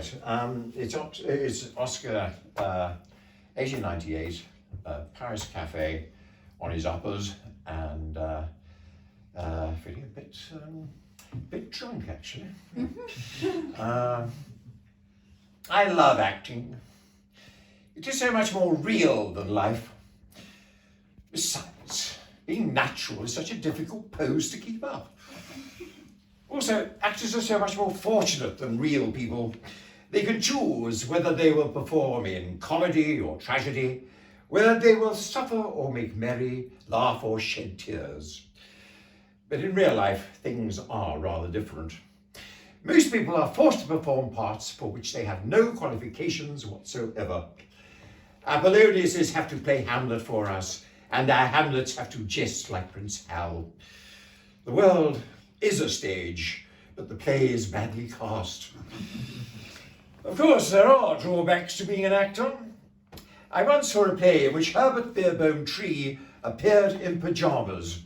right. It's Oscar, 1898, Paris Cafe on his uppers, and feeling a bit drunk actually. I love acting. It is so much more real than life. Besides, being natural is such a difficult pose to keep up. Also, actors are so much more fortunate than real people. They can choose whether they will perform in comedy or tragedy, whether they will suffer or make merry, laugh or shed tears. But in real life, things are rather different. Most people are forced to perform parts for which they have no qualifications whatsoever. Apolloniuses have to play Hamlet for us, and our Hamlets have to jest like Prince Hal. The world is a stage, but the play is badly cast. Of course, there are drawbacks to being an actor. I once saw a play in which Herbert Beerbone Tree appeared in pyjamas.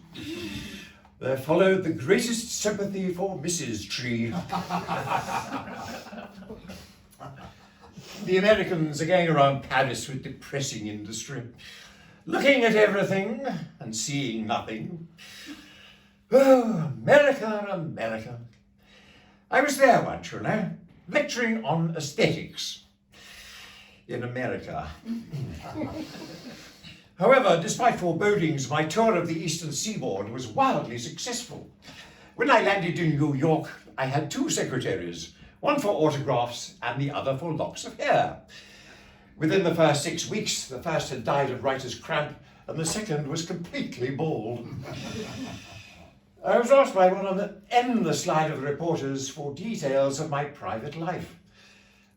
There followed the greatest sympathy for Mrs. Tree. The Americans are going around Paris with depressing industry, looking at everything and seeing nothing. Oh, America, America. I was there once, you know, lecturing on aesthetics in America. However, despite forebodings, my tour of the eastern seaboard was wildly successful. When I landed in New York, I had two secretaries, one for autographs and the other for locks of hair. Within the first 6 weeks, the first had died of writer's cramp and the second was completely bald. I was asked by one of the endless line of reporters for details of my private life.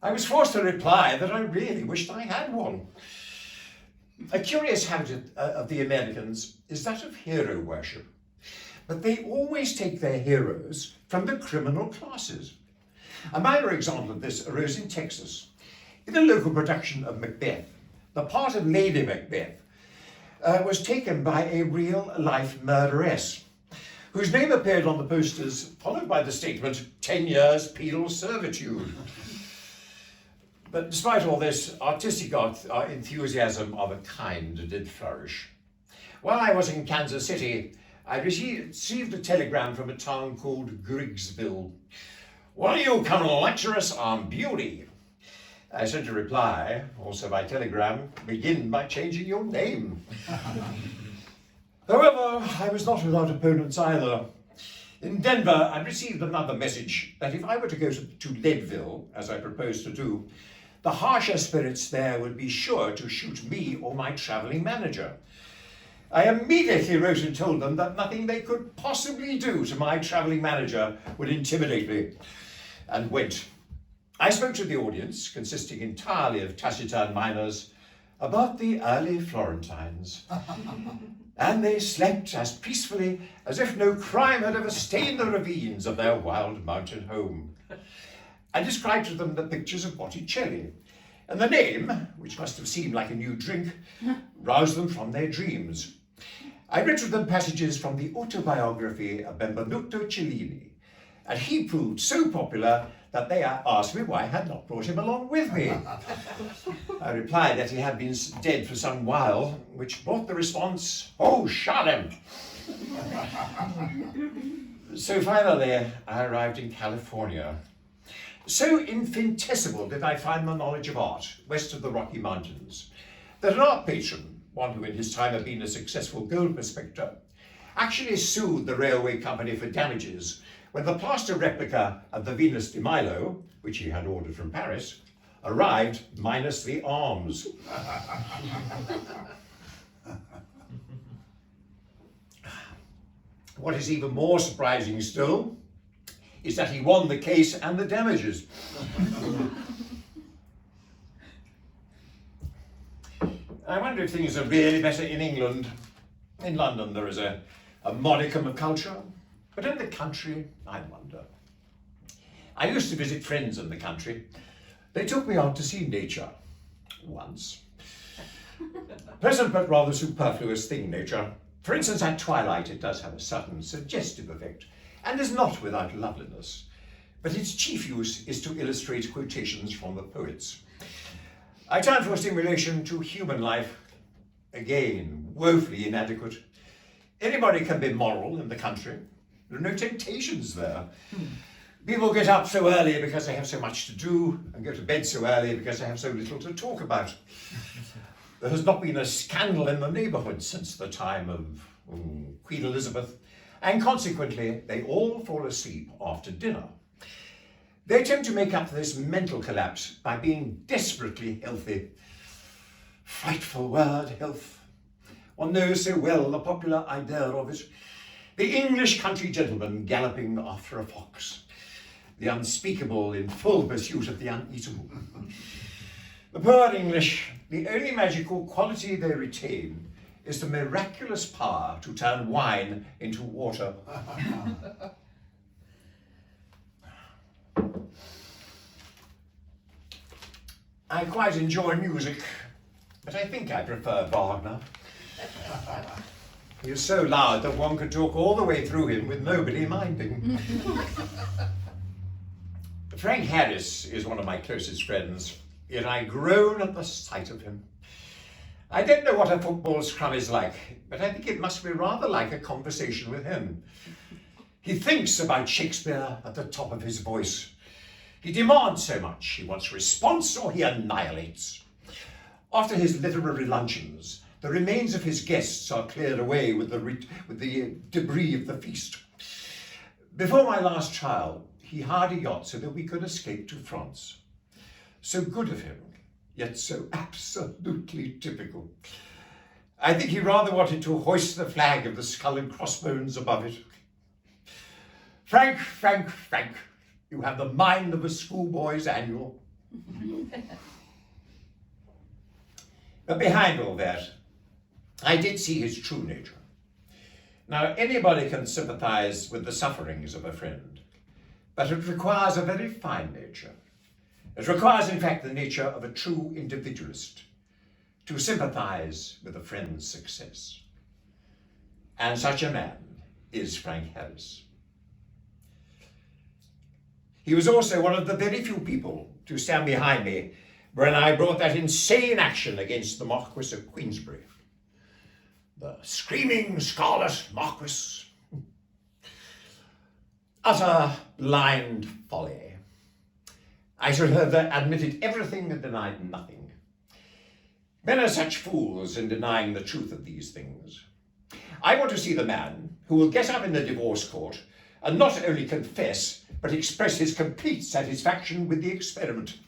I was forced to reply that I really wished I had one. A curious habit of the Americans is that of hero worship, but they always take their heroes from the criminal classes. A minor example of this arose in Texas. In a local production of Macbeth, the part of Lady Macbeth was taken by a real-life murderess, whose name appeared on the posters, followed by the statement, 10 years penal servitude. But despite all this, artistic enthusiasm of a kind did flourish. While I was in Kansas City, I received a telegram from a town called Griggsville. Will you come and lecture us on beauty? I sent a reply, also by telegram, begin by changing your name. However, I was not without opponents either. In Denver, I received another message that if I were to go to Leadville, as I proposed to do, the harsher spirits there would be sure to shoot me or my traveling manager. I immediately wrote and told them that nothing they could possibly do to my traveling manager would intimidate me, and went. I spoke to the audience, consisting entirely of taciturn miners, about the early Florentines. And they slept as peacefully as if no crime had ever stained the ravines of their wild mountain home. I described to them the pictures of Botticelli, and the name, which must have seemed like a new drink, roused them from their dreams. I read to them passages from the autobiography of Benvenuto Cellini, and he proved so popular that they asked me why I had not brought him along with me. I replied that he had been dead for some while, which brought the response, "Oh, shot him!" So finally, I arrived in California. So infinitesimal did I find the knowledge of art west of the Rocky Mountains, that an art patron, one who in his time had been a successful gold prospector, actually sued the railway company for damages when the plaster replica of the Venus de Milo, which he had ordered from Paris, arrived minus the arms. What is even more surprising still is that he won the case and the damages. I wonder if things are really better in England. In London there is a modicum of culture, but in the country, I wonder. I used to visit friends in the country. They took me out to see nature, once. Pleasant but rather superfluous thing, nature. For instance, at twilight it does have a certain suggestive effect, and is not without loveliness. but its chief use is to illustrate quotations from the poets. I turn for stimulation to human life, again, woefully inadequate. Anybody can be moral in the country. There are no temptations there. People get up so early because they have so much to do, and go to bed so early because they have so little to talk about. There has not been a scandal in the neighbourhood since the time of Queen Elizabeth, and consequently they all fall asleep after dinner. They attempt to make up for this mental collapse by being desperately healthy. Frightful word, health. One knows so well the popular idea of it. The English country gentleman galloping after a fox. The unspeakable in full pursuit of the uneatable. The poor English, the only magical quality they retain is the miraculous power to turn wine into water. I quite enjoy music, but I think I prefer Wagner. He is so loud that one could talk all the way through him with nobody minding. Frank Harris is one of my closest friends, yet I groan at the sight of him. I don't know what a football scrum is like, but I think it must be rather like a conversation with him. He thinks about Shakespeare at the top of his voice. He demands so much. He wants response or he annihilates. After his literary luncheons, the remains of his guests are cleared away with the debris of the feast. Before my last trial, he hired a yacht so that we could escape to France. So good of him, yet so absolutely typical. I think he rather wanted to hoist the flag of the skull and crossbones above it. Frank, Frank, Frank, you have the mind of a schoolboy's annual. But behind all that, I did see his true nature. Now, anybody can sympathize with the sufferings of a friend, but it requires a very fine nature. It requires, in fact, the nature of a true individualist to sympathize with a friend's success. And such a man is Frank Harris. He was also one of the very few people to stand behind me when I brought that insane action against the Marquis of Queensberry. The screaming scarlet Marquis. Utter blind folly. I should have admitted everything and denied nothing. Men are such fools in denying the truth of these things. I want to see the man who will get up in the divorce court and not only confess, but express his complete satisfaction with the experiment.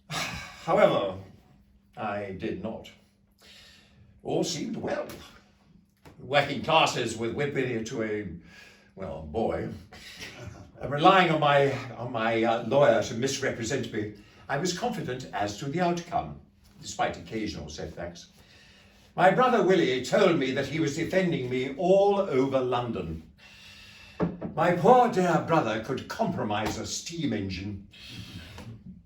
However, I did not. All seemed well. Working classes with Whitby to a, well, boy. Relying on my lawyer to misrepresent me, I was confident as to the outcome, despite occasional setbacks. My brother Willie told me that he was defending me all over London. My poor dear brother could compromise a steam engine.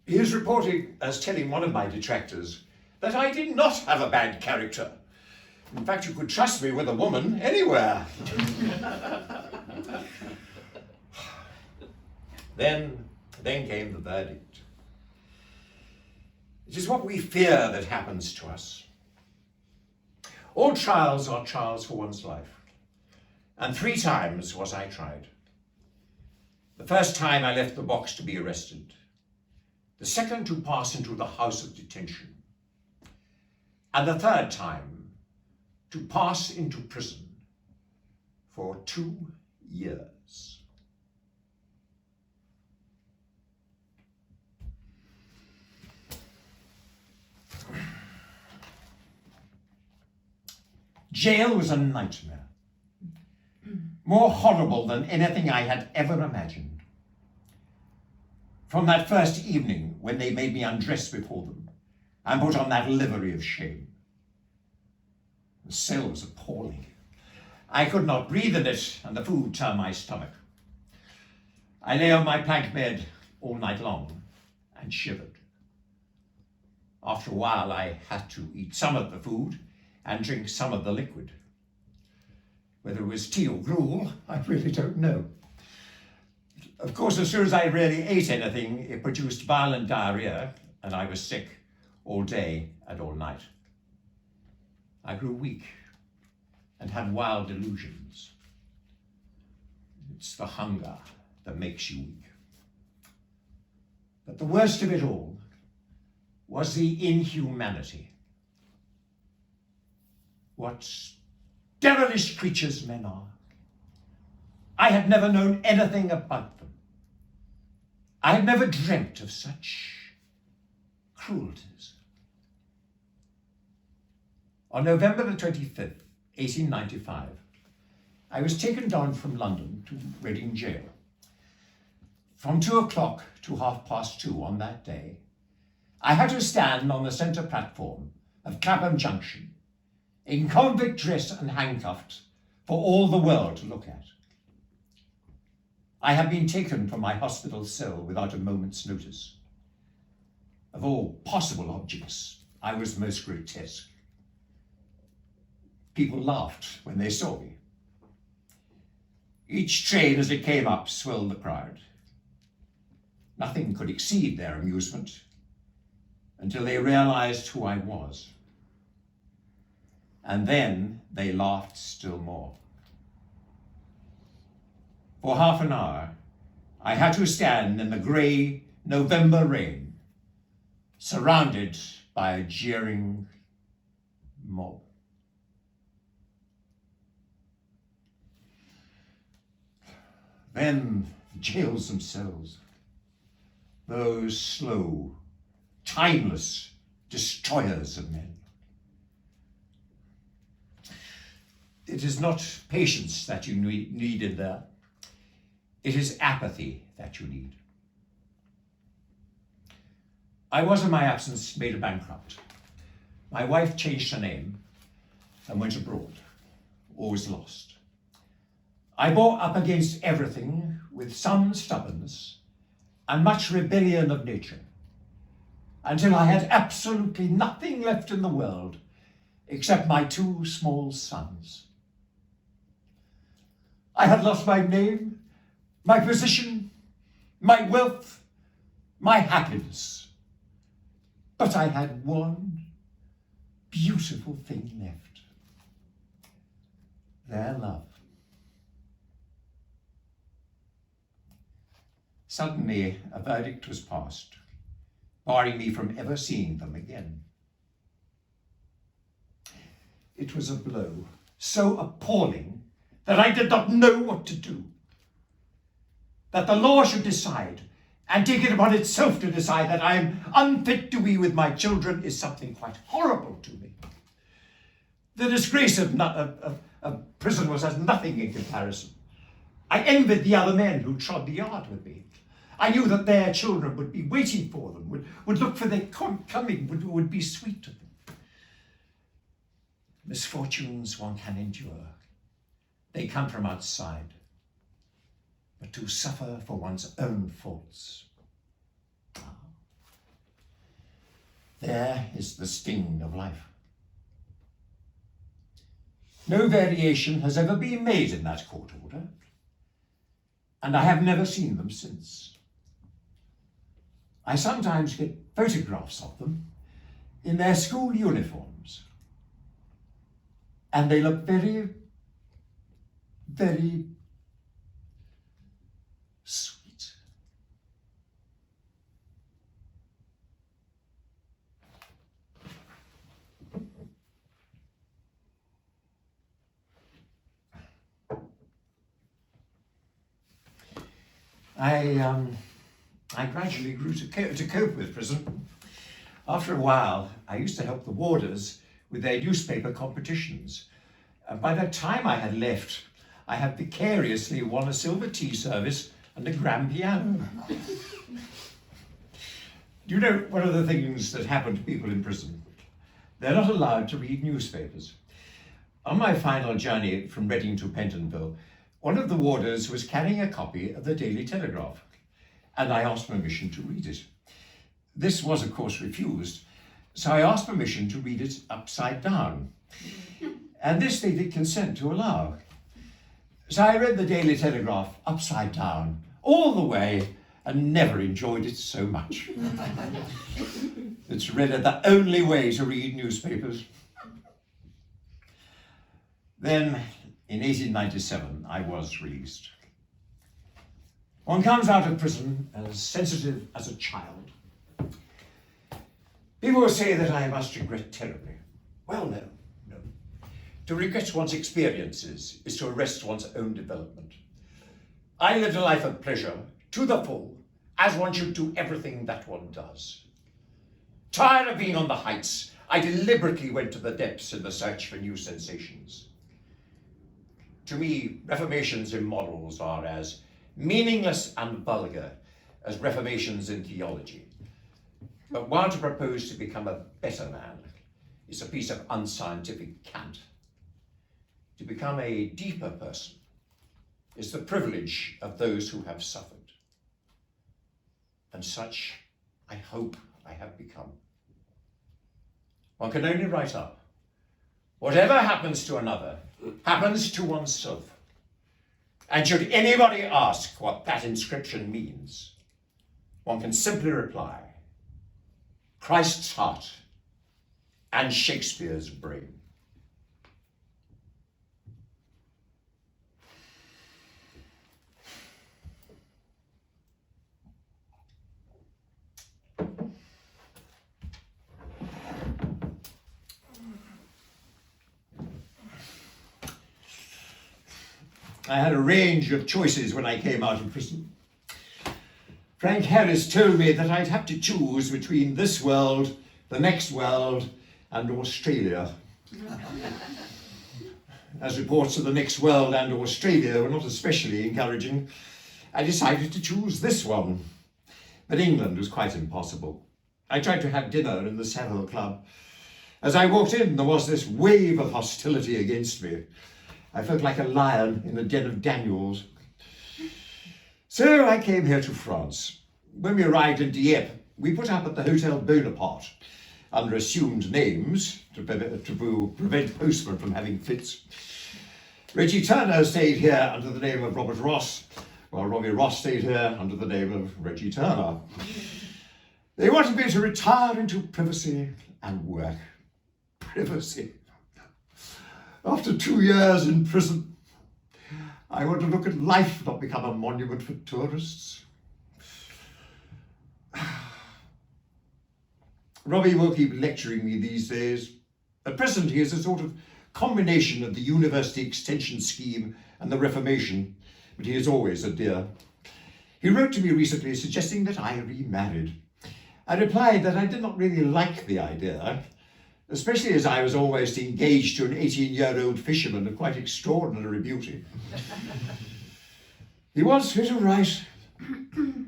He is reported as telling one of my detractors that I did not have a bad character. In fact, you could trust me with a woman anywhere. Then came the verdict. It is what we fear that happens to us. All trials are trials for one's life. And 3 times was I tried. The first time I left the box to be arrested. The second to pass into the house of detention. And the third time to pass into prison for 2 years. Jail was a nightmare. More horrible than anything I had ever imagined. From that first evening when they made me undress before them and put on that livery of shame. The cell was appalling. I could not breathe in it, and the food turned my stomach. I lay on my plank bed all night long and shivered. After a while, I had to eat some of the food and drink some of the liquid. Whether it was tea or gruel, I really don't know. Of course, as soon as I really ate anything, it produced violent diarrhea, and I was sick all day and all night. I grew weak and had wild delusions. It's the hunger that makes you weak. But the worst of it all was the inhumanity. What devilish creatures men are. I had never known anything about them. I had never dreamt of such cruelties. On November the 25th, 1895, I was taken down from London to Reading Jail. From 2 o'clock to 2:30 on that day, I had to stand on the centre platform of Clapham Junction, in convict dress and handcuffed, for all the world to look at. I had been taken from my hospital cell without a moment's notice. Of all possible objects, I was most grotesque. People laughed when they saw me. Each train as it came up swelled the crowd. Nothing could exceed their amusement until they realized who I was. And then they laughed still more. For half an hour, I had to stand in the grey November rain, surrounded by a jeering mob. Then the jails themselves, those slow, timeless destroyers of men. It is not patience that you need in there. It is apathy that you need. I was, in my absence, made a bankrupt. My wife changed her name and went abroad, always lost. I bore up against everything with some stubbornness and much rebellion of nature, until I had absolutely nothing left in the world except my 2 small sons. I had lost my name, my position, my wealth, my happiness. But I had one beautiful thing left: their love. Suddenly, a verdict was passed, barring me from ever seeing them again. It was a blow so appalling that I did not know what to do. That the law should decide and take it upon itself to decide that I am unfit to be with my children is something quite horrible to me. The disgrace of prison was as nothing in comparison. I envied the other men who trod the yard with me. I knew that their children would be waiting for them, would look for their coming, would be sweet to them. Misfortunes one can endure. They come from outside. But to suffer for one's own faults. There is the sting of life. No variation has ever been made in that court order, and I have never seen them since. I sometimes get photographs of them in their school uniforms, and they look very, very sweet. I gradually grew to cope with prison. After a while, I used to help the warders with their newspaper competitions. And by the time I had left, I had vicariously won a silver tea service and a grand piano. You know, one of the things that happen to people in prison, they're not allowed to read newspapers. On my final journey from Reading to Pentonville, one of the warders was carrying a copy of the Daily Telegraph, and I asked permission to read it. This was, of course, refused, so I asked permission to read it upside down. And this they did consent to allow. So I read the Daily Telegraph upside down all the way, and never enjoyed it so much. It's really the only way to read newspapers. Then, in 1897, I was released. One comes out of prison as sensitive as a child. People will say that I must regret terribly. Well, no. To regret one's experiences is to arrest one's own development. I lived a life of pleasure to the full, as one should do everything that one does. Tired of being on the heights, I deliberately went to the depths in the search for new sensations. To me, reformations in morals are as meaningless and vulgar as reformations in theology. But while to propose to become a better man is a piece of unscientific cant, to become a deeper person is the privilege of those who have suffered. And such, I hope, I have become. One can only write up. Whatever happens to another happens to oneself. And should anybody ask what that inscription means, one can simply reply, Christ's heart and Shakespeare's brain. I had a range of choices when I came out of prison. Frank Harris told me that I'd have to choose between this world, the next world, and Australia. As reports of the next world and Australia were not especially encouraging, I decided to choose this one. But England was quite impossible. I tried to have dinner in the Savile Club. As I walked in, there was this wave of hostility against me. I felt like a lion in a den of Daniels. So I came here to France. When we arrived in Dieppe, we put up at the Hotel Bonaparte under assumed names to prevent postmen from having fits. Reggie Turner stayed here under the name of Robert Ross, while Robbie Ross stayed here under the name of Reggie Turner. They wanted me to retire into privacy and work. Privacy. After 2 years in prison, I want to look at life, not become a monument for tourists. Robbie will keep lecturing me these days. At present, he is a sort of combination of the university extension scheme and the Reformation, but he is always a dear. He wrote to me recently suggesting that I remarried. I replied that I did not really like the idea, especially as I was almost engaged to an 18-year-old fisherman of quite extraordinary beauty. He wants me to write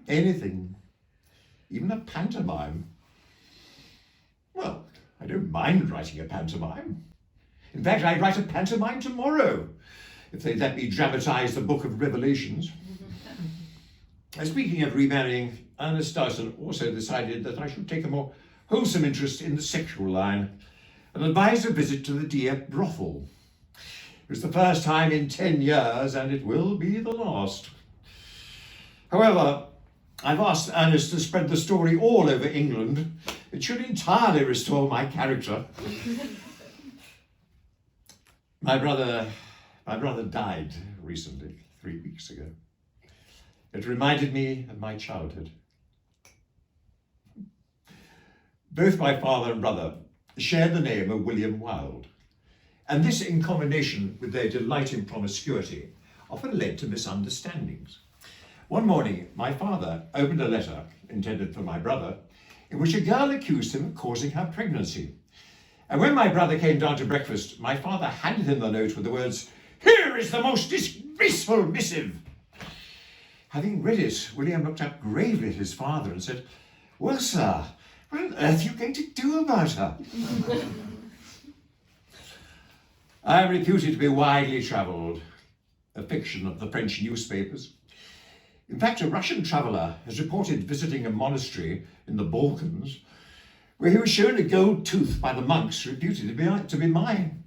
anything, even a pantomime. Well, I don't mind writing a pantomime. In fact, I'd write a pantomime tomorrow, if they'd let me dramatize the Book of Revelations. And speaking of remarrying, Ernest Dyson also decided that I should take a more wholesome interest in the sexual line and advised a visit to the Dieppe brothel. It was the first time in 10 years, and it will be the last. However, I've asked Ernest to spread the story all over England. It should entirely restore my character. My brother died recently, 3 weeks ago. It reminded me of my childhood. Both my father and brother shared the name of William Wilde, and this, in combination with their delight in promiscuity, often led to misunderstandings. One morning, my father opened a letter intended for my brother, in which a girl accused him of causing her pregnancy. And when my brother came down to breakfast, my father handed him the note with the words, "Here is the most disgraceful missive." Having read it, William looked up gravely at his father and said, "Well, sir, what on earth are you going to do about her?" I am reputed to be widely travelled, a fiction of the French newspapers. In fact, a Russian traveller has reported visiting a monastery in the Balkans where he was shown a gold tooth by the monks reputed to be mine.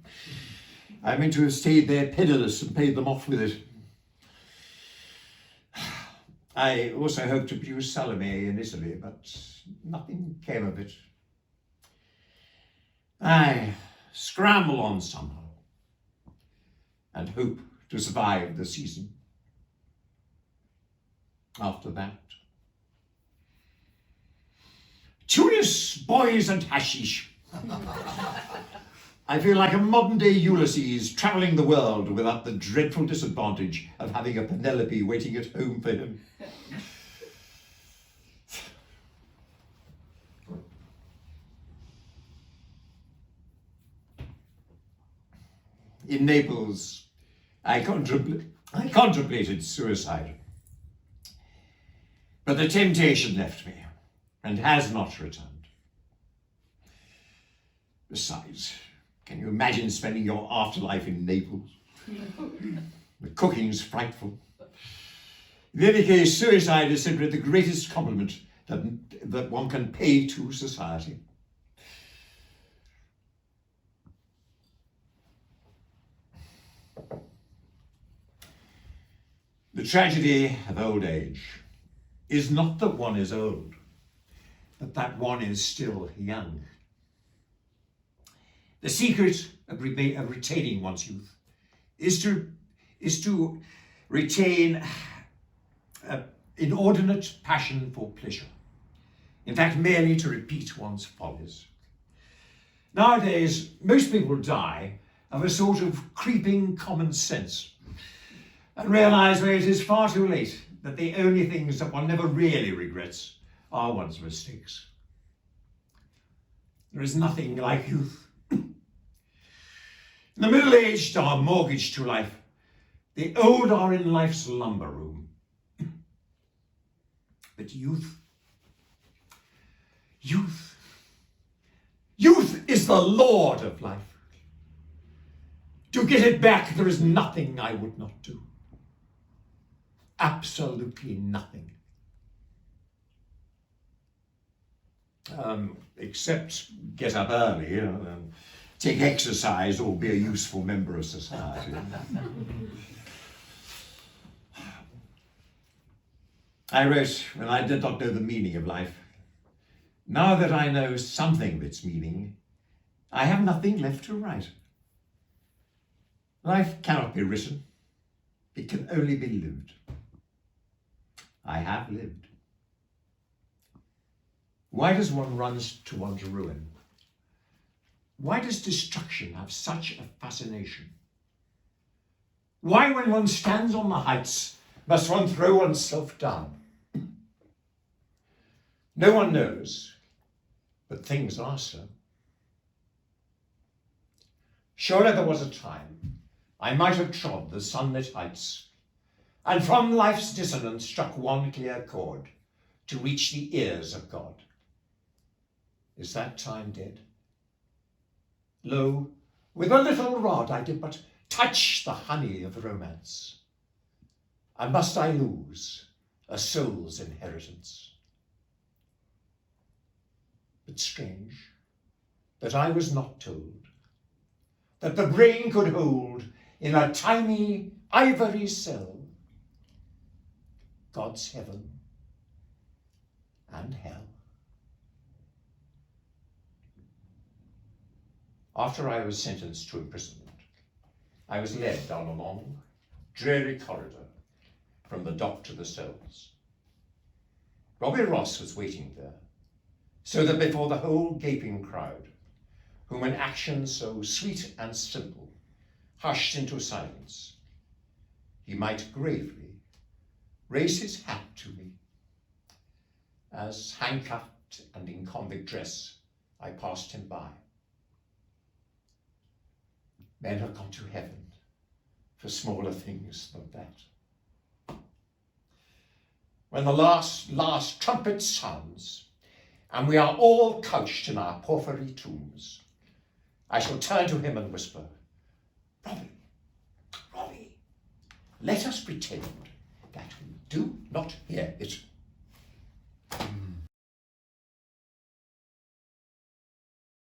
I meant to have stayed there penniless and paid them off with it. I also hoped to produce Salome in Italy, but nothing came of it. I scramble on somehow and hope to survive the season. After that, Tunis, boys and hashish. I feel like a modern-day Ulysses travelling the world without the dreadful disadvantage of having a Penelope waiting at home for him. In Naples, I contemplated suicide. But the temptation left me and has not returned. Besides, can you imagine spending your afterlife in Naples? The cooking's frightful. In any case, suicide is simply the greatest compliment that one can pay to society. The tragedy of old age is not that one is old, but that one is still young. The secret of retaining one's youth is to retain inordinate passion for pleasure. In fact, merely to repeat one's follies. Nowadays, most people die of a sort of creeping common sense and realise when it is far too late that the only things that one never really regrets are one's mistakes. There is nothing like youth. The middle-aged are mortgaged to life. The old are in life's lumber room. But youth is the lord of life. To get it back, there is nothing I would not do. Absolutely nothing. Except get up early and take exercise or be a useful member of society. I wrote when I did not know the meaning of life. Now that I know something of its meaning, I have nothing left to write. Life cannot be written. It can only be lived. I have lived. Why does one run to one's ruin? Why does destruction have such a fascination? Why, when one stands on the heights, must one throw oneself down? No one knows, but things are so. Surely there was a time I might have trod the sunlit heights, and from life's dissonance struck one clear chord to reach the ears of God. Is that time dead? Lo, with a little rod I did but touch the honey of romance. And must I lose a soul's inheritance? But strange that I was not told that the brain could hold in a tiny ivory cell God's heaven and hell. After I was sentenced to imprisonment, I was led down a long, dreary corridor from the dock to the cells. Robbie Ross was waiting there, so that before the whole gaping crowd, whom an action so sweet and simple hushed into silence, he might gravely raise his hat to me as, handcuffed and in convict dress, I passed him by. Men have gone to heaven for smaller things than that. When the last trumpet sounds, and we are all couched in our porphyry tombs, I shall turn to him and whisper, Robbie, let us pretend that we do not hear it.